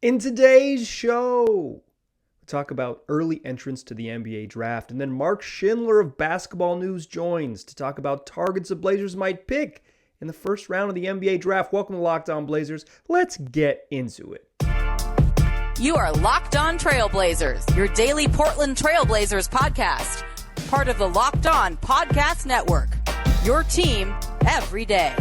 In today's show, we'll talk about early entrance to the NBA draft, and then Mark Schindler of Basketball News joins to talk about targets the Blazers might pick in the first round of the NBA draft. Welcome to Locked On Blazers. Let's get into it. You are Locked On Trailblazers, your daily Portland Trailblazers podcast. Part of the Locked On Podcast Network, your team every day.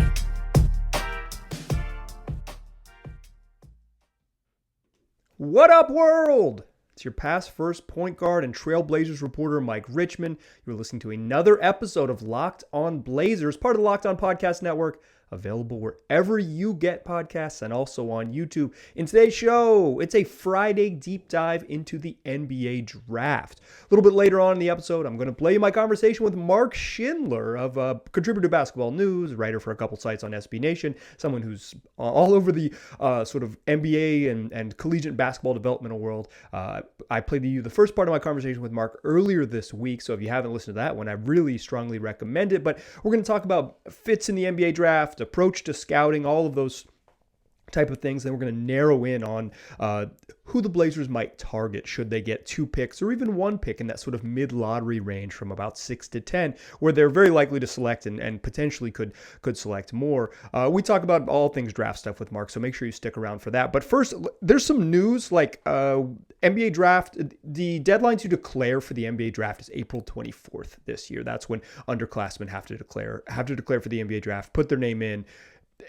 What up, world? It's your past first point guard and Trailblazers reporter, Mike Richmond. You're listening to another episode of Locked On Blazers, part of the Locked On Podcast Network, available wherever you get podcasts and also on YouTube. In today's show, it's a Friday deep dive into the NBA draft. A little bit later on in the episode, I'm going to play you my conversation with Mark Schindler of contributor to Basketball News, writer for a couple sites on SB Nation, someone who's all over the sort of NBA and collegiate basketball developmental world. I played you the first part of my conversation with Mark earlier this week, so if you haven't listened to that one, I really strongly recommend it. But we're going to talk about fits in the NBA draft, approach to scouting, all of those type of things. Then we're going to narrow in on who the Blazers might target should they get 2 picks or even 1 pick in that sort of mid-lottery range from about 6 to 10, where they're very likely to select and potentially could select more. We talk about all things draft stuff with Mark, so make sure you stick around for that. But first, there's some news like NBA draft. The deadline to declare for the NBA draft is April 24th this year. That's when underclassmen have to declare for the NBA draft, put their name in,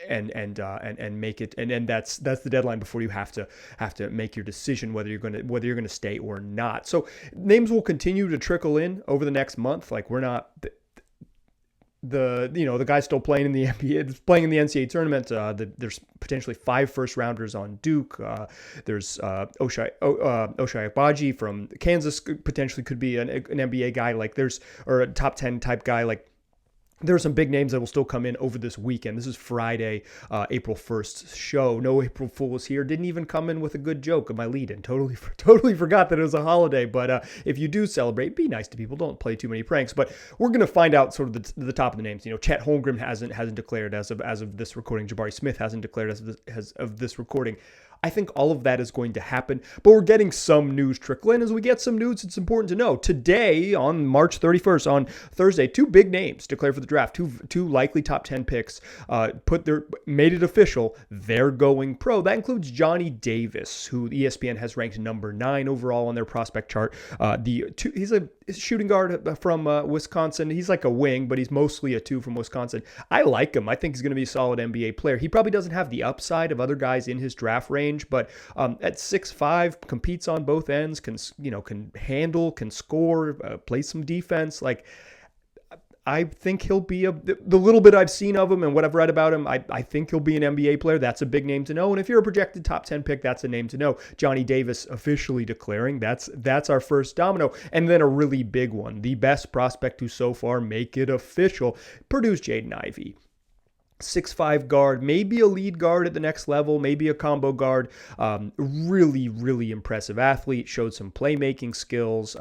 and make it, and that's the deadline before you have to make your decision whether you're gonna stay or not. So names will continue to trickle in over the next month. Like, we're not the guy's still playing in the NBA, playing in the NCAA tournament. There's potentially 5 first rounders on Duke. There's Ochai Agbaji from Kansas, potentially could be an NBA guy. Or a top 10 type guy. Like, there are some big names that will still come in over this weekend. This is Friday, April 1st show. No April Fools here. Didn't even come in with a good joke of my lead-in. Totally forgot that it was a holiday. But if you do celebrate, be nice to people. Don't play too many pranks. But we're going to find out sort of the top of the names. Chet Holmgren hasn't declared as of this recording. Jabari Smith hasn't declared as of this recording. I think all of that is going to happen, but we're getting some news trickle in. As we get some news, it's important to know. Today, on March 31st, on Thursday, 2 big names declared for the draft. Two likely top 10 picks made it official. They're going pro. That includes Johnny Davis, who ESPN has ranked number 9 overall on their prospect chart. He's a shooting guard from Wisconsin. He's like a wing, but he's mostly a 2 from Wisconsin. I like him. I think he's going to be a solid NBA player. He probably doesn't have the upside of other guys in his draft range, but at 6'5", competes on both ends, can handle, can score, play some defense. Like, I think he'll be the little bit I've seen of him and what I've read about him, I think he'll be an NBA player. That's a big name to know. And if you're a projected top 10 pick, that's a name to know. Johnny Davis officially declaring. That's our first domino. And then a really big one, the best prospect to so far make it official, Purdue's Jaden Ivey. 6'5" guard, maybe a lead guard at the next level, maybe a combo guard. Really, really impressive athlete. Showed some playmaking skills.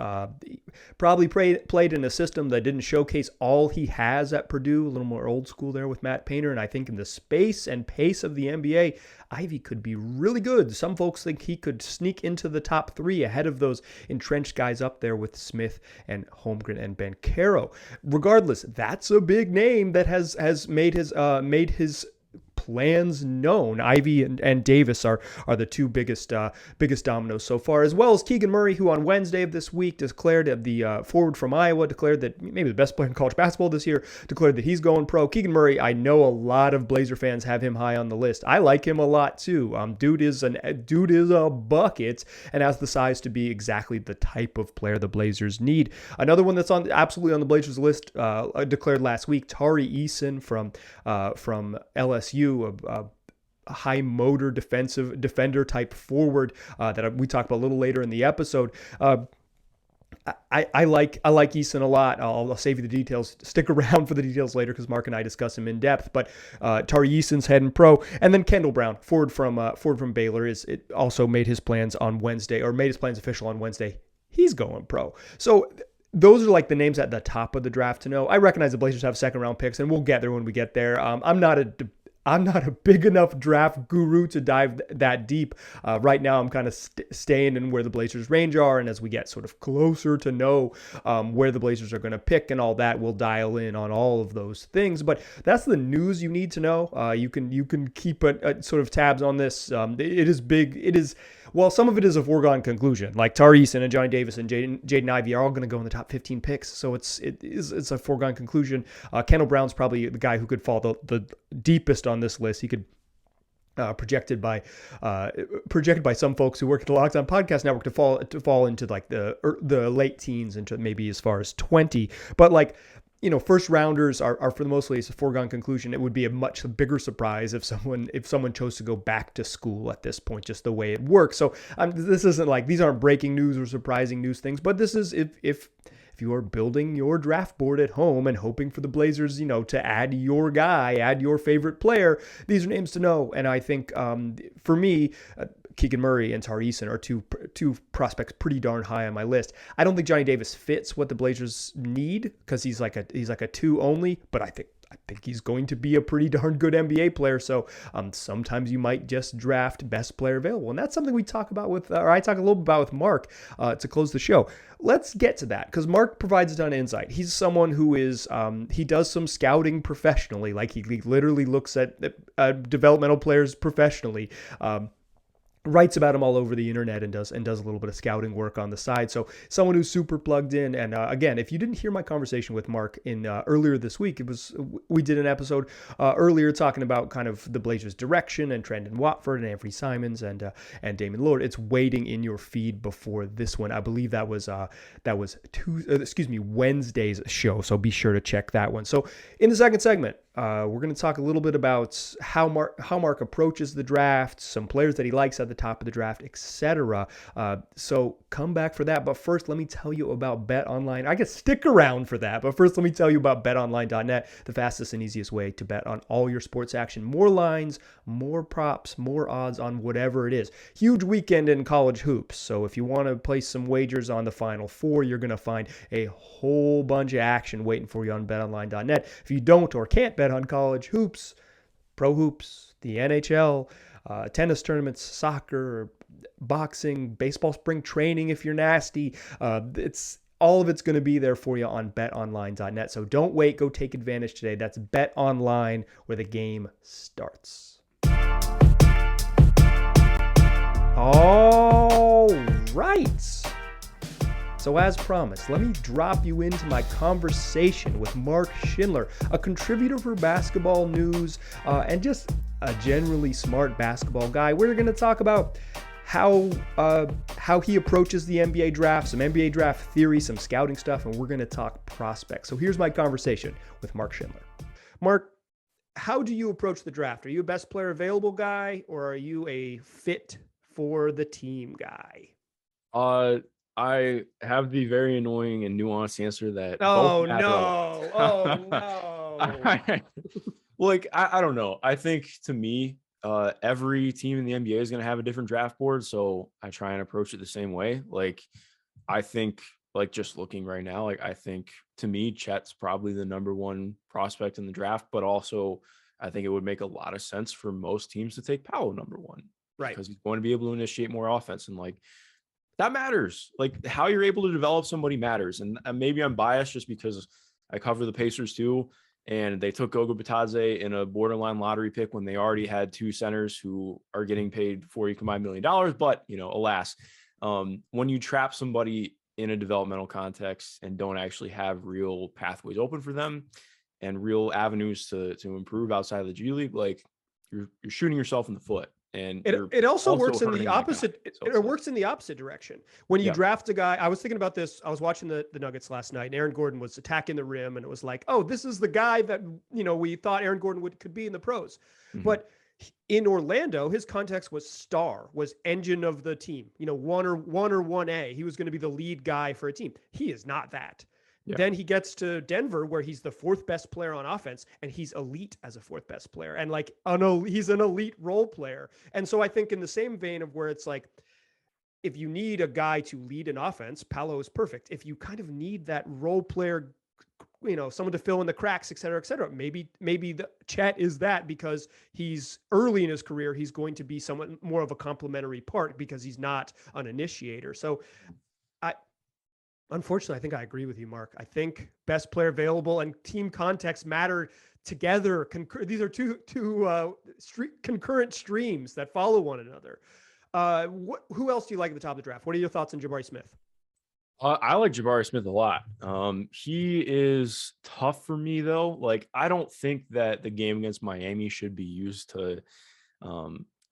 Probably played in a system that didn't showcase all he has at Purdue. A little more old school there with Matt Painter. And I think in the space and pace of the NBA, Ivey could be really good. Some folks think he could sneak into the top 3 ahead of those entrenched guys up there with Smith and Holmgren and Banchero. Regardless, that's a big name that has made his plans known. Ivey and Davis are the 2 biggest dominoes so far, as well as Keegan Murray, who on Wednesday of this week declared, the forward from Iowa, declared that maybe the best player in college basketball this year, declared that he's going pro. Keegan Murray, I know a lot of Blazer fans have him high on the list. I like him a lot too. Dude is a bucket and has the size to be exactly the type of player the Blazers need. Another one that's absolutely on the Blazers list, declared last week, Tari Eason from LSU. A high motor defender type forward that we talk about a little later in the episode. I like Eason a lot. I'll save you the details. Stick around for the details later because Mark and I discuss him in depth. But Tari Eason's heading pro, and then Kendall Brown, forward from Baylor, also made his plans on Wednesday, or made his plans official on Wednesday. He's going pro. So those are like the names at the top of the draft to know. I recognize the Blazers have second round picks, and we'll get there when we get there. I'm not I'm not a big enough draft guru to dive that deep. Right now, I'm kind of staying in where the Blazers' range are, and as we get sort of closer to know where the Blazers are going to pick and all that, we'll dial in on all of those things. But that's the news you need to know. You can keep a sort of tabs on this. It is big. It is. Well, some of it is a foregone conclusion. Like Tari Eason and Johnny Davis and Jaden Ivey are all going to go in the top 15 picks, so it's a foregone conclusion. Kendall Brown's probably the guy who could fall the deepest on this list. He could projected by some folks who work at the Locked On Podcast Network to fall into like the late teens, into maybe as far as 20. But like, first rounders are for the most part a foregone conclusion. It would be a much bigger surprise if someone chose to go back to school at this point, just the way it works. So this isn't like, these aren't breaking news or surprising news things, but this is if you are building your draft board at home and hoping for the Blazers, to add your guy, add your favorite player, these are names to know. And I think for me, Keegan Murray and Tari Eason are two prospects pretty darn high on my list. I don't think Johnny Davis fits what the Blazers need because he's like a 2 only, but I think he's going to be a pretty darn good NBA player. So sometimes you might just draft best player available. And that's something we talk about I talk a little bit about with Mark to close the show. Let's get to that because Mark provides a ton of insight. He's someone who is, he does some scouting professionally. Like he literally looks at developmental players professionally. Writes about him all over the internet and does a little bit of scouting work on the side. So someone who's super plugged in. And again, if you didn't hear my conversation with Mark in earlier this week, we did an episode earlier talking about kind of the Blazers' direction and Trendon Watford and Anthony Simons and Damian Lillard. It's waiting in your feed before this one. I believe that was Wednesday's show. So be sure to check that one. So in the second segment, we're going to talk a little bit about how Mark approaches the draft, some players that he likes at the top of the draft, etc. So come back for that. But first, let me tell you about BetOnline. I guess stick around for that. But first, let me tell you about BetOnline.net, the fastest and easiest way to bet on all your sports action. More lines, more props, more odds on whatever it is. Huge weekend in college hoops. So if you want to place some wagers on the Final Four, you're going to find a whole bunch of action waiting for you on BetOnline.net. If you don't or can't bet on college hoops, pro hoops, the NHL, tennis tournaments, soccer, boxing, baseball spring training if you're nasty, all of it's going to be there for you on betonline.net. So don't wait, go take advantage today. That's BetOnline, where the game starts. All right. So as promised, let me drop you into my conversation with Mark Schindler, a contributor for basketball news and just a generally smart basketball guy. We're going to talk about how he approaches the NBA draft, some NBA draft theory, some scouting stuff, and we're going to talk prospects. So here's my conversation with Mark Schindler. Mark, how do you approach the draft? Are you a best player available guy, or are you a fit for the team guy? I have the very annoying and nuanced answer that. Oh no! I don't know. I think to me, every team in the NBA is going to have a different draft board, so I try and approach it the same way. I think, just looking right now, I think to me, Chet's probably the number one prospect in the draft, but also I think it would make a lot of sense for most teams to take Powell number one, right? Because he's going to be able to initiate more offense, and that matters. How you're able to develop somebody matters. And maybe I'm biased just because I cover the Pacers too, and they took Goga Bitadze in a borderline lottery pick when they already had two centers who are getting paid $40 combined $1 million. But, alas, when you trap somebody in a developmental context and don't actually have real pathways open for them and real avenues to improve outside of the G League, you're shooting yourself in the foot. And it also works in the opposite. It works in the opposite direction. When you draft a guy, I was thinking about this. I was watching the Nuggets last night, and Aaron Gordon was attacking the rim, and it was like, oh, this is the guy that we thought Aaron Gordon could be in the pros. Mm-hmm. But in Orlando, his context was engine of the team. 1 or 1A. He was going to be the lead guy for a team. He is not that. Yeah. Then he gets to Denver, where he's the fourth best player on offense, and he's elite as a fourth best player, and he's an elite role player. And so I think in the same vein of where it's if you need a guy to lead an offense, Paolo is perfect. If you kind of need that role player someone to fill in the cracks, et cetera, et cetera. Maybe the Chet is that because he's early in his career. He's going to be somewhat more of a complementary part because he's not an initiator. So unfortunately, I think I agree with you, Mark. I think best player available and team context matter together. These are two concurrent streams that follow one another. Who else do you like at the top of the draft? What are your thoughts on Jabari Smith? I like Jabari Smith a lot. He is tough for me though. Like, I don't think that the game against Miami should be used to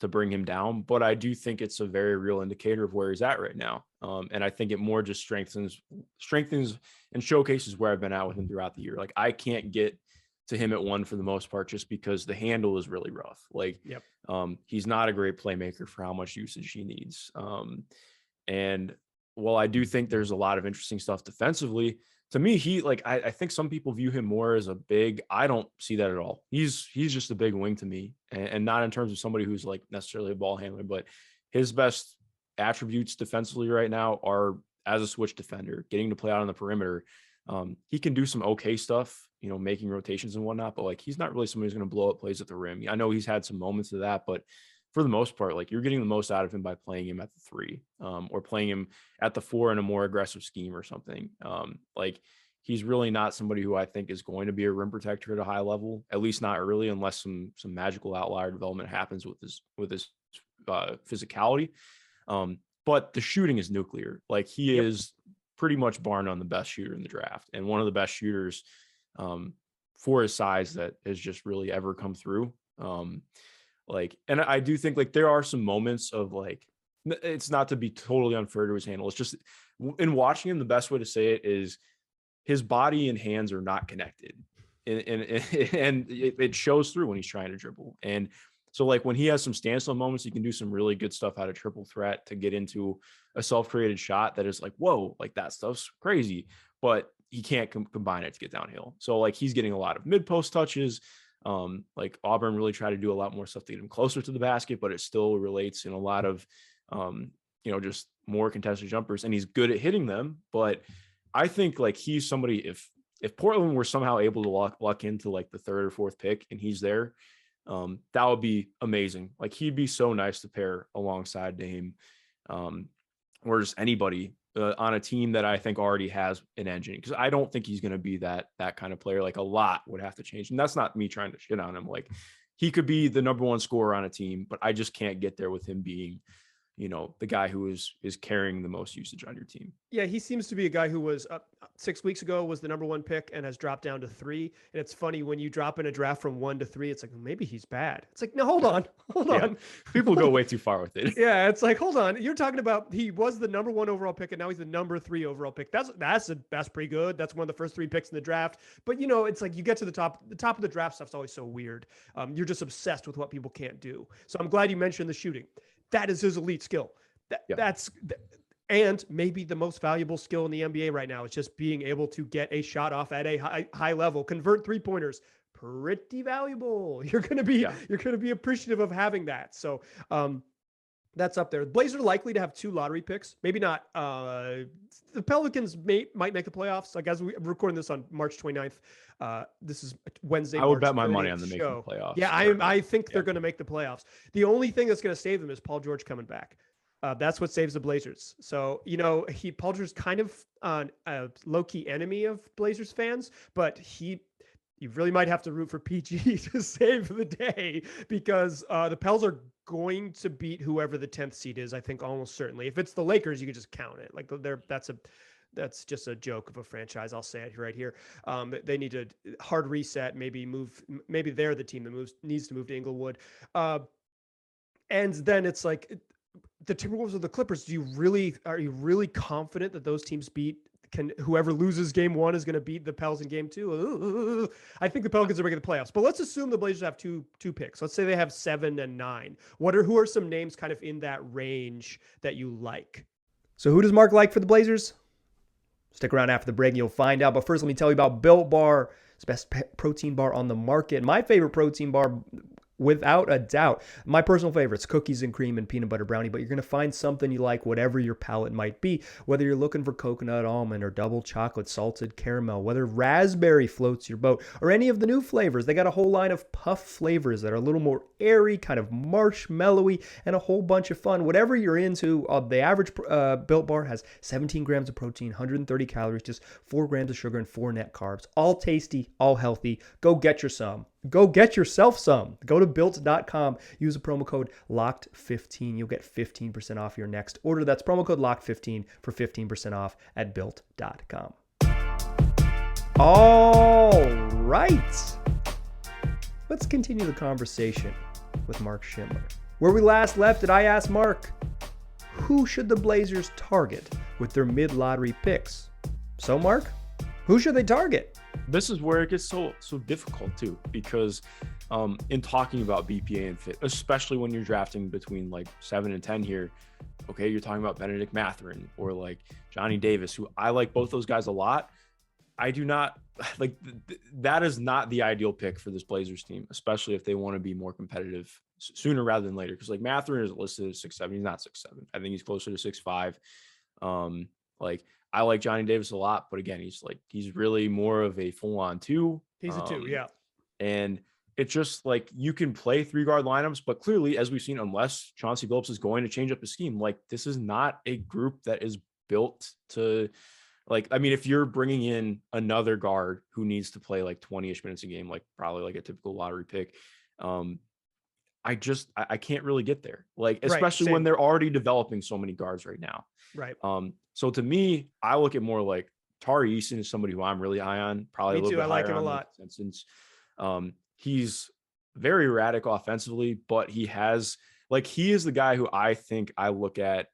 bring him down, but I do think it's a very real indicator of where he's at right now. And I think it more just strengthens and showcases where I've been at with him throughout the year. Like, I can't get to him at 1 for the most part, just because the handle is really rough. Like, he's not a great playmaker for how much usage he needs. And while I do think there's a lot of interesting stuff defensively, to me, I think some people view him more as a big. I don't see that at all. He's just a big wing to me, and not in terms of somebody who's like necessarily a ball handler, but his best attributes defensively right now are as a switch defender, getting to play out on the perimeter. He can do some okay stuff, making rotations and whatnot, but like, he's not really somebody who's going to blow up plays at the rim. I know he's had some moments of that, but for the most part, like, you're getting the most out of him by playing him at the 3, or playing him at the 4 in a more aggressive scheme or something. Like, he's really not somebody who I think is going to be a rim protector at a high level, at least not early, unless some magical outlier development happens with his physicality. But the shooting is nuclear. Like, he is pretty much bar none the best shooter in the draft, and one of the best shooters for his size that has just really ever come through. And I do think, like, there are some moments of, like, it's not to be totally unfair to his handle. It's just, in watching him, the best way to say it is his body and hands are not connected. And it shows through when he's trying to dribble. And so, like, when he has some standstill moments, he can do some really good stuff out of triple threat to get into a self-created shot that is like, whoa, like, that stuff's crazy, but he can't combine it to get downhill. So, like, he's getting a lot of mid-post touches. Like, Auburn really tried to do a lot more stuff to get him closer to the basket, but it still relates in a lot of, just more contested jumpers, and he's good at hitting them. But I think, like, he's somebody, if Portland were somehow able to luck into like the 3rd or 4th pick and he's there, that would be amazing. Like, he'd be so nice to pair alongside Dame, or just anybody on a team that I think already has an engine, because I don't think he's going to be that kind of player. Like, a lot would have to change, and that's not me trying to shit on him. Like, he could be the number 1 scorer on a team, but I just can't get there with him being, the guy who is carrying the most usage on your team. Yeah, he seems to be a guy who was 6 weeks ago was the number 1 pick and has dropped down to 3. And it's funny, when you drop in a draft from 1 to 3, it's like, maybe he's bad. It's like, no, hold on. People go way too far with it. Yeah, it's like, hold on. You're talking about, he was the number 1 overall pick, and now he's the number 3 overall pick. That's pretty good. That's one of the first 3 picks in the draft. But it's like, you get to the top of the draft stuff's always so weird. You're just obsessed with what people can't do. So I'm glad you mentioned the shooting. That is his elite skill. And maybe the most valuable skill in the NBA right now is just being able to get a shot off at a high level, convert 3-pointers. Pretty valuable. You're going to be appreciative of having that. So that's up there. The Blazers are likely to have 2 lottery picks. Maybe not. The Pelicans might make the playoffs. Like, as we're recording this on March 29th, this is Wednesday. I would bet my money on them making the playoffs. Yeah, I think they're going to make the playoffs. The only thing that's going to save them is Paul George coming back. That's what saves the Blazers. So, Paul George's kind of a low-key enemy of Blazers fans, but you really might have to root for PG to save the day, because the Pels are going to beat whoever the 10th seed is, I think, almost certainly. If it's the Lakers, you can just count it. Like, that's just a joke of a franchise. I'll say it right here. They need a hard reset, maybe they're the team that needs to move to Inglewood. And then it's like, the Timberwolves or the Clippers, are you really confident that those teams whoever loses game 1 is going to beat the Pels in game 2? I think the Pelicans are making the playoffs, but let's assume the Blazers have two picks. Let's say they have 7 and 9. Who are some names kind of in that range that you like? So who does Mark like for the Blazers? Stick around after the break and you'll find out. But first, let me tell you about Built Bar. It's the best protein bar on the market. My favorite protein bar, without a doubt. My personal favorites, cookies and cream and peanut butter brownie, but you're going to find something you like, whatever your palate might be, whether you're looking for coconut almond or double chocolate salted caramel, whether raspberry floats your boat, or any of the new flavors. They got a whole line of puff flavors that are a little more airy, kind of marshmallowy, and a whole bunch of fun. Whatever you're into, the average Built Bar has 17 grams of protein, 130 calories, just 4 grams of sugar, and 4 net carbs. All tasty, all healthy. Go get your some. Go get yourself some. Go to built.com. Use the promo code LOCKED15. You'll get 15% off your next order. That's promo code LOCKED15 for 15% off at built.com. All right. Let's continue the conversation with Mark Schindler. Where we last left it, I asked Mark, who should the Blazers target with their mid-lottery picks? So, Mark, who should they target? This is where it gets so difficult too, because in talking about BPA and fit, especially when you're drafting between like 7 and 10 here, okay, you're talking about Benedict Mathurin or like Johnny Davis, who I like both those guys a lot. I do not like that is not the ideal pick for this Blazers team, especially if they want to be more competitive sooner rather than later. Because like Mathurin is listed as 6'7", he's not 6'7". I think he's closer to 6'5". Like I like Johnny Davis a lot, but again, he's really more of a full-on 2. He's a 2, yeah. And it's just like you can play 3-guard lineups, but clearly, as we've seen, unless Chauncey Billups is going to change up the scheme, like this is not a group that is built to, like, I mean, if you're bringing in another guard who needs to play like 20-ish minutes a game, like probably like a typical lottery pick, I can't really get there, like, especially when they're already developing so many guards right now. Right. So to me, I look at more like Tari Eason is somebody who I'm really high on. Probably Me a little too. bit I like higher him a on lot. Since he's very erratic offensively, but he is the guy who I think I look at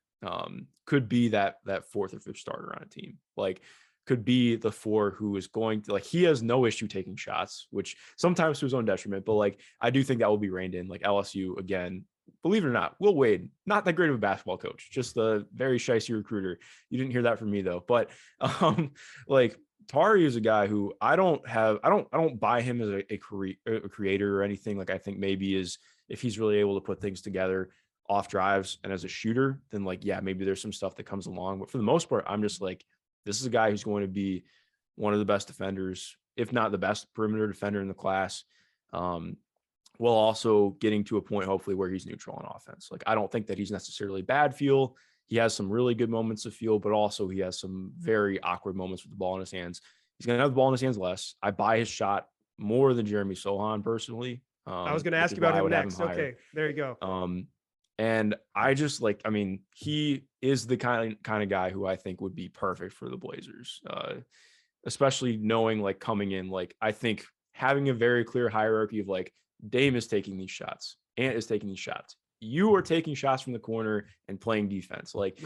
could be that 4th or 5th starter on a team. Like could be the 4 who is going to, like, he has no issue taking shots, which sometimes to his own detriment, but like I do think that will be reined in. Like LSU again. Believe it or not, Will Wade, not that great of a basketball coach, just a very shicey recruiter. You didn't hear that from me though. But like Tari is a guy who I don't buy him as a creator or anything. Like I think maybe is if he's really able to put things together off drives and as a shooter, then like, yeah, maybe there's some stuff that comes along. But for the most part, I'm just like, this is a guy who's going to be one of the best defenders, if not the best perimeter defender in the class. While also getting to a point, hopefully, where he's neutral on offense. Like, I don't think that he's necessarily bad feel. He has some really good moments of feel, but also he has some very awkward moments with the ball in his hands. He's going to have the ball in his hands less. I buy his shot more than Jeremy Sochan personally. I was going to ask you about him next. Okay, there you go. And I just like, I mean, he is the kind of guy who I think would be perfect for the Blazers, especially knowing like coming in, like I think having a very clear hierarchy of like, Dame is taking these shots. Ant is taking these shots. You are taking shots from the corner and playing defense. Like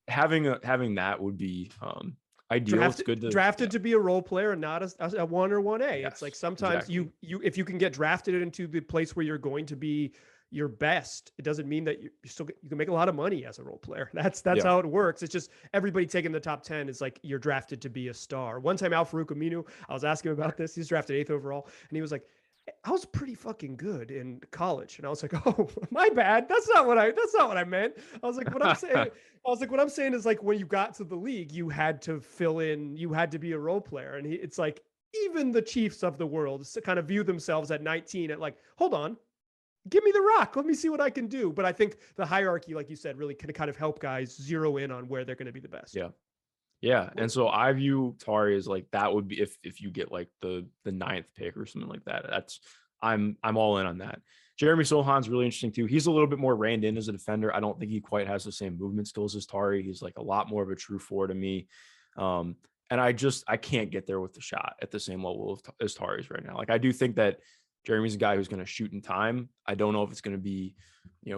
having that would be ideal. It's good to drafted to be a role player and not a 1 or 1A. Yes, it's like sometimes you if you can get drafted into the place where you're going to be your best, it doesn't mean that you can make a lot of money as a role player. That's how it works. It's just everybody taking the top 10 is like you're drafted to be a star. One time Al Farouk Aminu, I was asking him about this. He's drafted 8th overall, and he was like, I was pretty fucking good in college. And I was like, oh, my bad. That's not what I meant. I was like, what I'm saying is like when you got to the league, you had to fill in, you had to be a role player. And it's like, even the Chiefs of the world kind of view themselves at 19 at like, hold on, give me the rock. Let me see what I can do. But I think the hierarchy, like you said, really can kind of help guys zero in on where they're going to be the best. Yeah. Yeah. And so I view Tari as like, that would be if you get like the 9th pick or something like that. I'm all in on that. Jeremy Sochan's really interesting too. He's a little bit more reined in as a defender. I don't think he quite has the same movement skills as Tari. He's like a lot more of a true 4 to me. And I can't get there with the shot at the same level as Tari's right now. Like I do think that Jeremy's a guy who's going to shoot in time. I don't know if it's going to be,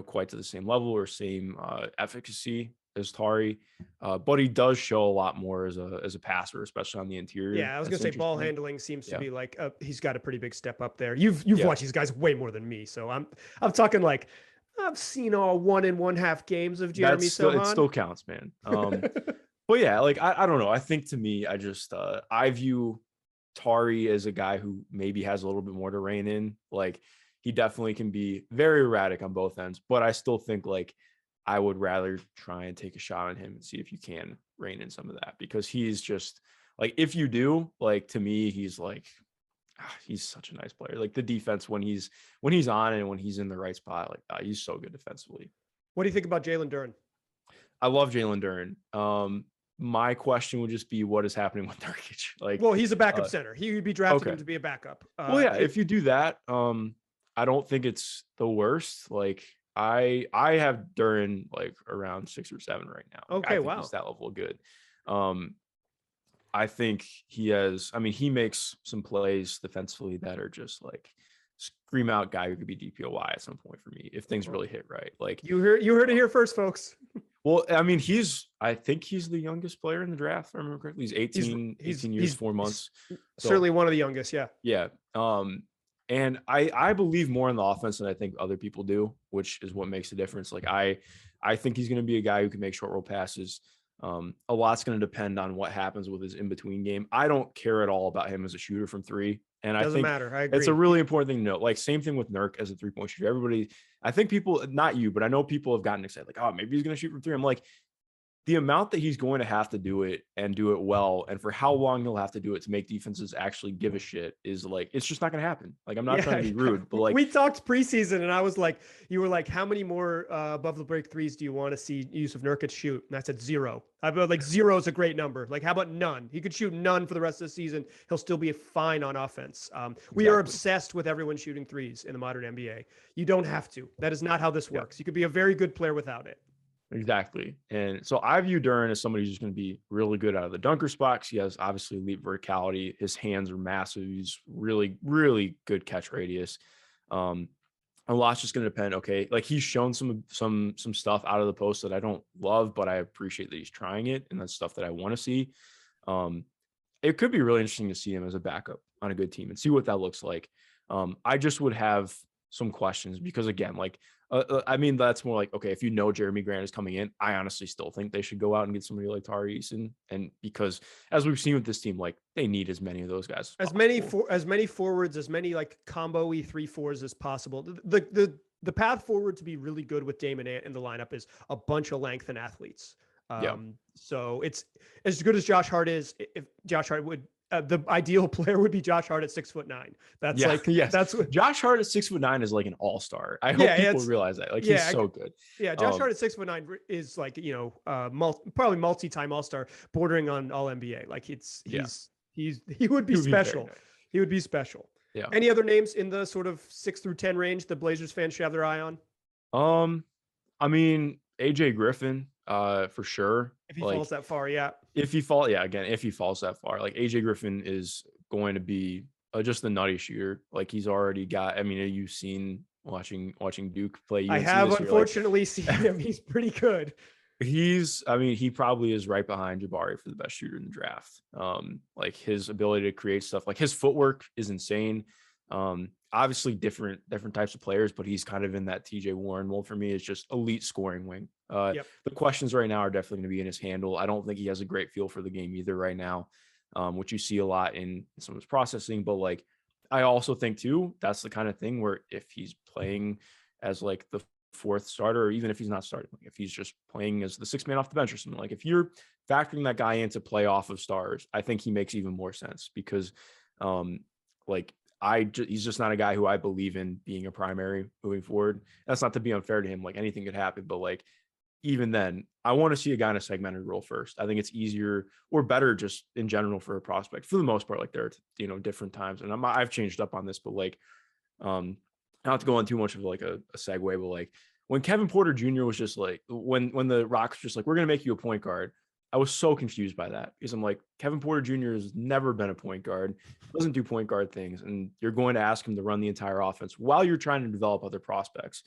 quite to the same level or same efficacy as Tari, but he does show a lot more as a passer, especially on the interior. Yeah, I was going to say ball handling seems to be like he's got a pretty big step up there. You've watched these guys way more than me, so I'm talking like I've seen all 1 1/2 games of Jeremy Sochan. It still counts, man. But yeah, like I don't know. I think to me, I view Tari as a guy who maybe has a little bit more to rein in. Like he definitely can be very erratic on both ends, but I still think like I would rather try and take a shot on him and see if you can rein in some of that, because he's just like, if you do, like, to me, he's like, he's such a nice player. Like the defense when he's on and when he's in the right spot, like he's so good defensively. What do you think about Jalen Duren? I love Jalen Duren. My question would just be, what is happening with Nurkic? Like, well, he's a backup center. He would be drafted him okay. to be a backup. Well, yeah, if you do that, I don't think it's the worst. Like I have Duren like around 6 or 7 right now. Like, okay, I think wow. he's that level of good. I think he has, I mean, he makes some plays defensively that are just like scream out guy who could be DPOY at some point for me if things really hit right. Like you heard it here first, folks. Well, I mean, I think he's the youngest player in the draft, if I remember correctly. He's 18 years, 4 months. Certainly one of the youngest, yeah. Yeah. And I believe more in the offense than I think other people do, which is what makes the difference. Like I think he's going to be a guy who can make short roll passes. A lot's going to depend on what happens with his in-between game. I don't care at all about him as a shooter from 3. And Doesn't I think matter. I agree. It's a really important thing to note. Like same thing with Nurk as a 3-point shooter. Everybody, I think people, not you, but I know people have gotten excited. Like, oh, maybe he's going to shoot from 3. I'm like, the amount that he's going to have to do it and do it well, and for how long he'll have to do it to make defenses actually give a shit is like, it's just not going to happen. Like, I'm not trying to be rude, but like, we talked preseason and I was like, you were like, how many more above the break threes do you want to see Yusuf Nurkic shoot? And I said 0. I felt like 0 is a great number. Like, how about none? He could shoot none for the rest of the season. He'll still be fine on offense. We are obsessed with everyone shooting threes in the modern NBA. You don't have to. That is not how this works. You could be a very good player without it. Exactly. And so I view Duren as somebody who's just going to be really good out of the dunker spots. He has obviously elite verticality. His hands are massive. He's really, really good catch radius. A lot's just going to depend. Okay. Like he's shown some stuff out of the post that I don't love, but I appreciate that he's trying it. And that's stuff that I want to see. It could be really interesting to see him as a backup on a good team and see what that looks like. I just would have some questions because again, like, I mean, that's more like, okay, if you know Jeremy Grant is coming in, I honestly still think they should go out and get somebody like Tari Eason. And because as we've seen with this team, like they need as many of those guys as many forwards, as many like combo-y 3-4s as possible. The path forward to be really good with Damian in the lineup is a bunch of length and athletes. So it's as good as Josh Hart is. If Josh Hart would, the ideal player would be Josh Hart at 6'9". That's that's what Josh Hart at 6'9" is like an all-star. I hope people realize that. Like he's so good. Yeah. Josh Hart at 6'9" is like, probably multi-time all-star, bordering on all NBA. Like he would be special. He would be special. Yeah. Any other names in the sort of 6 through 10 range that Blazers fans should have their eye on? I mean, AJ Griffin, for sure. If he falls that far, yeah. If he falls that far, like AJ Griffin is going to be just a nutty shooter. Like he's already got, I mean, you've seen watching Duke play. UNC I have unfortunately seen him. He's pretty good. He probably is right behind Jabari for the best shooter in the draft. Like his ability to create stuff, like his footwork is insane. Obviously different types of players, but he's kind of in that TJ Warren mold for me. It's just elite scoring wing. The questions right now are definitely going to be in his handle. I don't think he has a great feel for the game either right now, which you see a lot in some of his processing. But like, I also think too, that's the kind of thing where if he's playing as like the 4th starter, or even if he's not starting, like if he's just playing as the 6th man off the bench or something, like if you're factoring that guy into play off of stars, I think he makes even more sense because he's just not a guy who I believe in being a primary moving forward. That's not to be unfair to him. Like anything could happen, but like, even then I want to see a guy in a segmented role first. I think it's easier or better just in general for a prospect for the most part. Like there are, different times, and I've changed up on this, but like, not to go on too much of like a segue, but like when Kevin Porter Jr. was just like, when the Rockets just like, we're going to make you a point guard. I was so confused by that because I'm like, Kevin Porter Jr. has never been a point guard, doesn't do point guard things. And you're going to ask him to run the entire offense while you're trying to develop other prospects.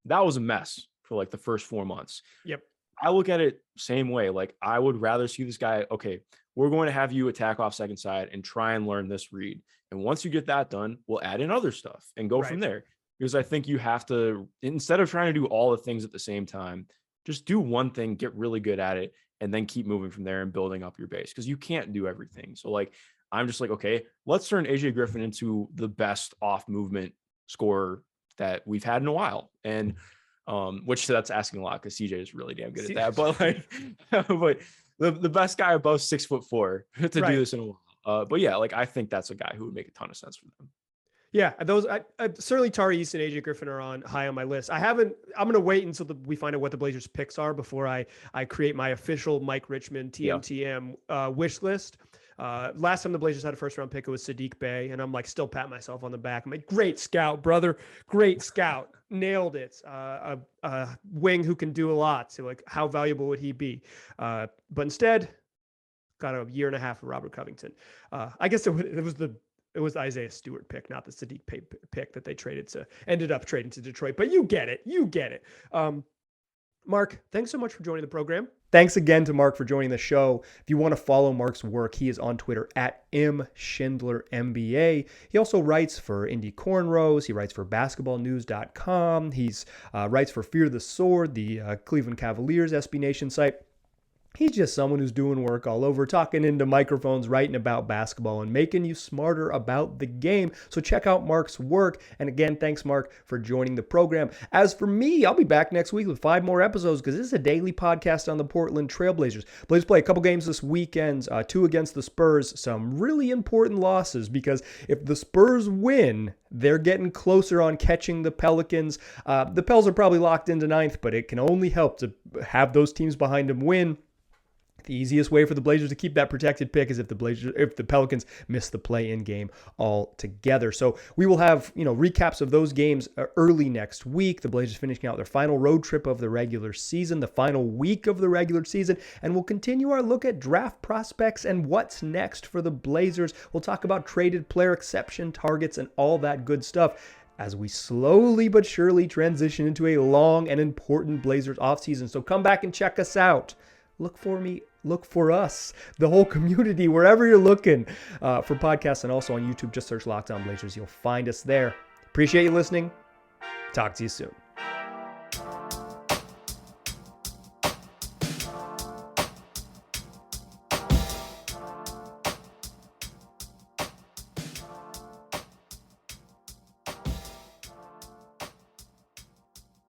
That was a mess for like the first 4 months. Yep. I look at it same way. Like I would rather see this guy, okay, we're going to have you attack off second side and try and learn this read. And once you get that done, we'll add in other stuff and go from there. Because I think you have to, instead of trying to do all the things at the same time, just do one thing, get really good at it, and then keep moving from there and building up your base because you can't do everything. So like, I'm just like, okay, let's turn AJ Griffin into the best off movement scorer that we've had in a while. And which that's asking a lot because CJ is really damn good at that. But like, but the best guy above 6'4" to do this in a while. But yeah, like I think that's a guy who would make a ton of sense for them. Yeah, those certainly Tari Eason, AJ Griffin are on high on my list. I'm going to wait until we find out what the Blazers picks are before I create my official Mike Richmond TMTM wish list. Last time the Blazers had a first round pick, it was Sadiq Bey, and I'm like still patting myself on the back. I'm like, great scout, brother, great scout, nailed it. A wing who can do a lot. So like, how valuable would he be? But instead, got a year and a half of Robert Covington. I guess it was the Isaiah Stewart pick, not the Sadiq Bey pick that they ended up trading to Detroit. But you get it. Mark, thanks so much for joining the program. Thanks again to Mark for joining the show. If you want to follow Mark's work, he is on Twitter at mschindlermba. He also writes for Indie Cornrows. He writes for basketballnews.com. He's writes for Fear the Sword, the Cleveland Cavaliers SB Nation site. He's just someone who's doing work all over, talking into microphones, writing about basketball, and making you smarter about the game. So check out Mark's work. And again, thanks, Mark, for joining the program. As for me, I'll be back next week with 5 more episodes because this is a daily podcast on the Portland Trailblazers. Blazers play a couple games this weekend, 2 against the Spurs. Some really important losses because if the Spurs win, they're getting closer on catching the Pelicans. The Pels are probably locked into 9th, but it can only help to have those teams behind them win. The easiest way for the Blazers to keep that protected pick is if the Pelicans miss the play-in game altogether. So we will have, recaps of those games early next week. The Blazers finishing out their final road trip of the regular season, the final week of the regular season, and we'll continue our look at draft prospects and what's next for the Blazers. We'll talk about traded player exception targets and all that good stuff as we slowly but surely transition into a long and important Blazers offseason. So come back and check us out. Look for us, the whole community, wherever you're looking for podcasts, and also on YouTube. Just search Locked On Blazers. You'll find us there. Appreciate you listening. Talk to you soon.